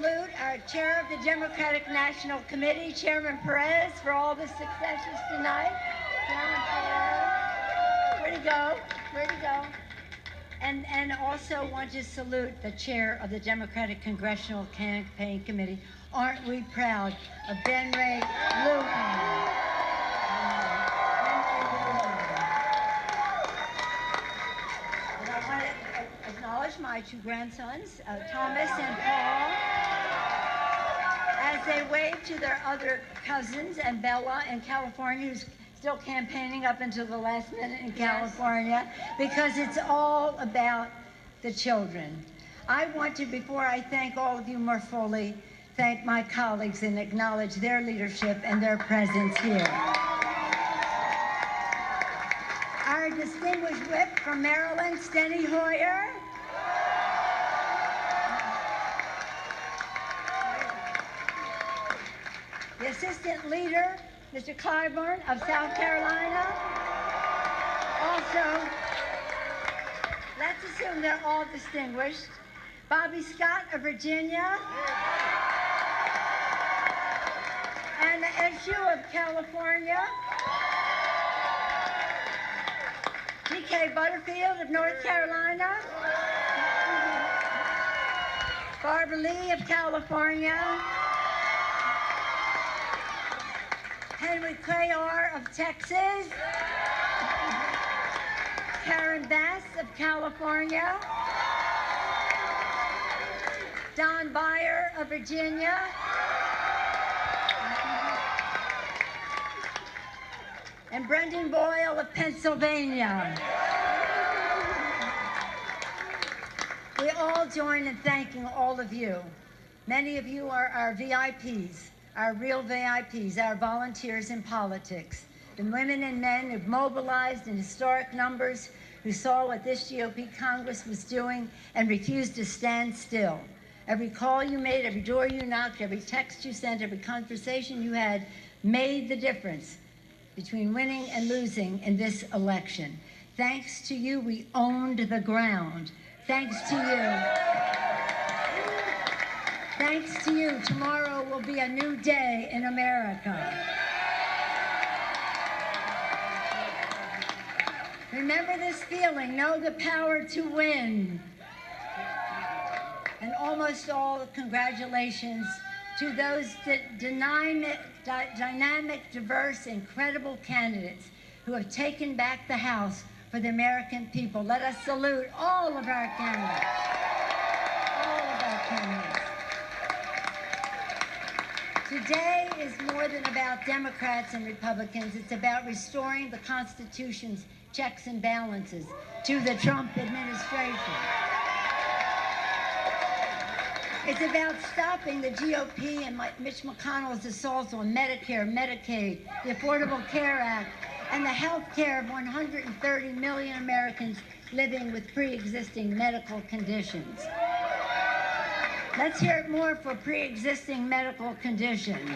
salute our chair of the Democratic National Committee, Chairman Perez, for all the successes tonight. Chairman Perez, where'd he go? Where'd he go? And also want to salute the chair of the Democratic Congressional Campaign Committee. Aren't we proud of Ben Ray Lujan? And I want to acknowledge my two grandsons, Thomas and Paul, as they wave to their other cousins and Bella in California, who's still campaigning up until the last minute in California, because it's all about the children. I want to, before I thank all of you more fully, thank my colleagues and acknowledge their leadership and their presence here. Our distinguished whip from Maryland, Steny Hoyer. The assistant leader, Mr. Clyburn of South Carolina. Also, let's assume they're all distinguished. Bobby Scott of Virginia. Anna Eshoo of California. G.K. Butterfield of North Carolina. Barbara Lee of California. Henry Cuellar of Texas. Karen Bass of California. Don Beyer of Virginia. And Brendan Boyle of Pennsylvania. We all join in thanking all of you. Many of you are our VIPs. Our real VIPs, our volunteers in politics, the women and men who've mobilized in historic numbers, who saw what this GOP Congress was doing and refused to stand still. Every call you made, every door you knocked, every text you sent, every conversation you had made the difference between winning and losing in this election. Thanks to you, we owned the ground. Thanks to you. Thanks to you, tomorrow will be a new day in America. Remember this feeling, know the power to win. And almost all congratulations to those dynamic, diverse, incredible candidates who have taken back the House for the American people. Let us salute all of our candidates. All of our candidates. Today is more than about Democrats and Republicans. It's about restoring the Constitution's checks and balances to the Trump administration. It's about stopping the GOP and Mitch McConnell's assaults on Medicare, Medicaid, the Affordable Care Act, and the health care of 130 million Americans living with pre-existing medical conditions. Let's hear it more for pre-existing medical conditions.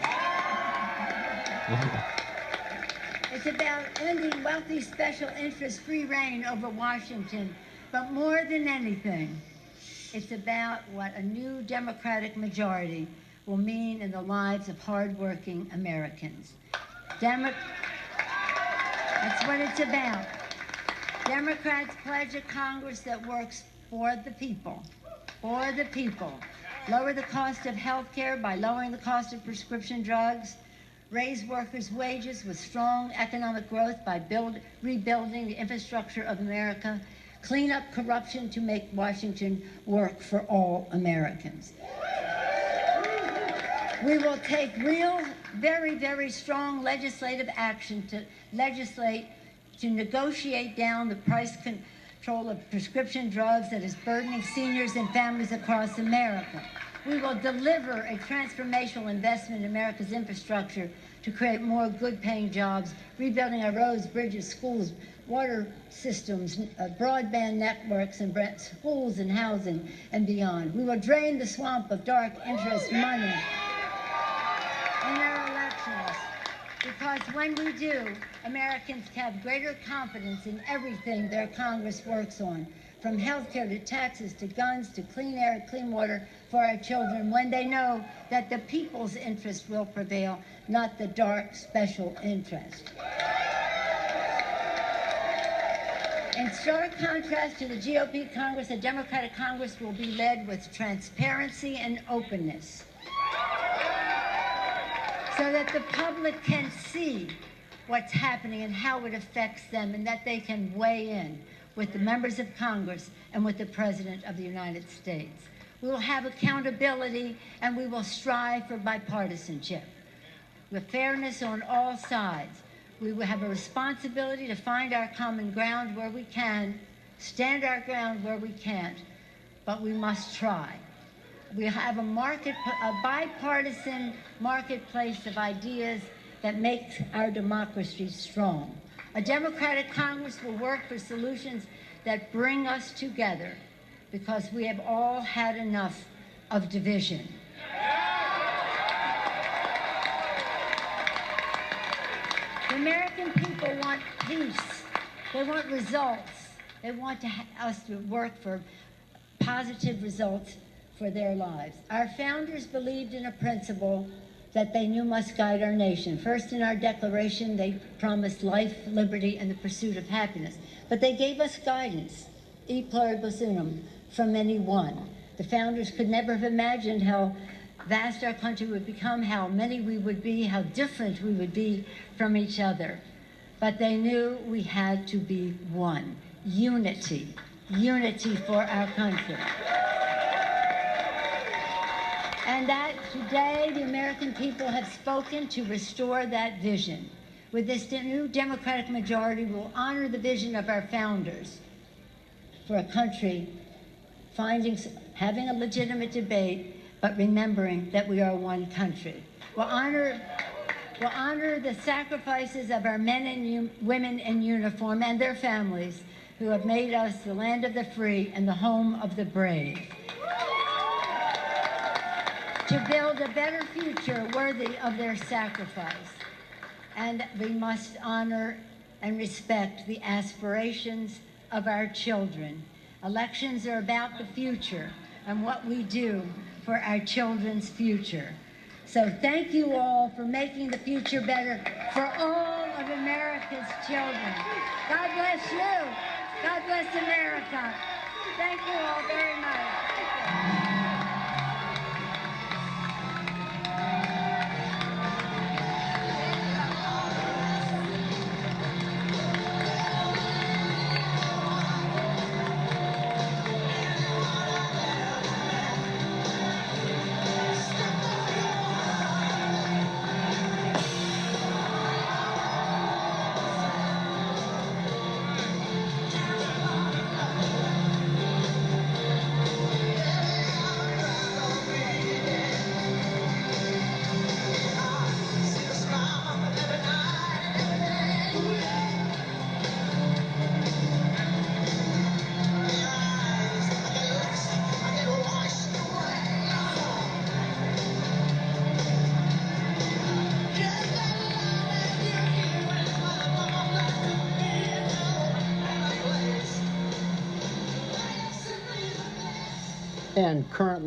It's about ending wealthy special interest free reign over Washington. But more than anything, it's about what a new Democratic majority will mean in the lives of hardworking Americans. That's what it's about. Democrats pledge a Congress that works for the people. For the people. Lower the cost of health care by lowering the cost of prescription drugs. Raise workers' wages with strong economic growth by rebuilding the infrastructure of America. Clean up corruption to make Washington work for all Americans. We will take real, very, very strong legislative action to negotiate down the price control of prescription drugs that is burdening seniors and families across America. We will deliver a transformational investment in America's infrastructure to create more good-paying jobs, rebuilding our roads, bridges, schools, water systems, broadband networks, and schools and housing and beyond. We will drain the swamp of dark interest money in our elections, because when we do, Americans have greater confidence in everything their Congress works on. from health care to taxes to guns to clean air, clean water for our children, when they know that the people's interest will prevail, not the dark special interest. In stark contrast to the GOP Congress, the Democratic Congress will be led with transparency and openness so that the public can see what's happening and how it affects them, and that they can weigh in with the members of Congress and with the President of the United States. We will have accountability, and we will strive for bipartisanship with fairness on all sides. We will have a responsibility to find our common ground where we can, stand our ground where we can't, but we must try. We have a bipartisan marketplace of ideas that makes our democracy strong. A Democratic Congress will work for solutions that bring us together, because we have all had enough of division. The American people want peace. They want results. They want us to work for positive results for their lives. Our founders believed in a principle that they knew must guide our nation. First, in our Declaration, they promised life, liberty, and the pursuit of happiness. But they gave us guidance, e pluribus unum, from any one. The founders could never have imagined how vast our country would become, how many we would be, how different we would be from each other. But they knew we had to be one. Unity. Unity for our country. And that today the American people have spoken to restore that vision. With this new Democratic majority, we'll honor the vision of our founders for a country having a legitimate debate, but remembering that we are one country. We'll honor the sacrifices of our men and women in uniform and their families who have made us the land of the free and the home of the brave. To build a better future worthy of their sacrifice. And we must honor and respect the aspirations of our children. Elections are about the future and what we do for our children's future. So thank you all for making the future better for all of America's children. God bless you. God bless America. Thank you all very much. And currently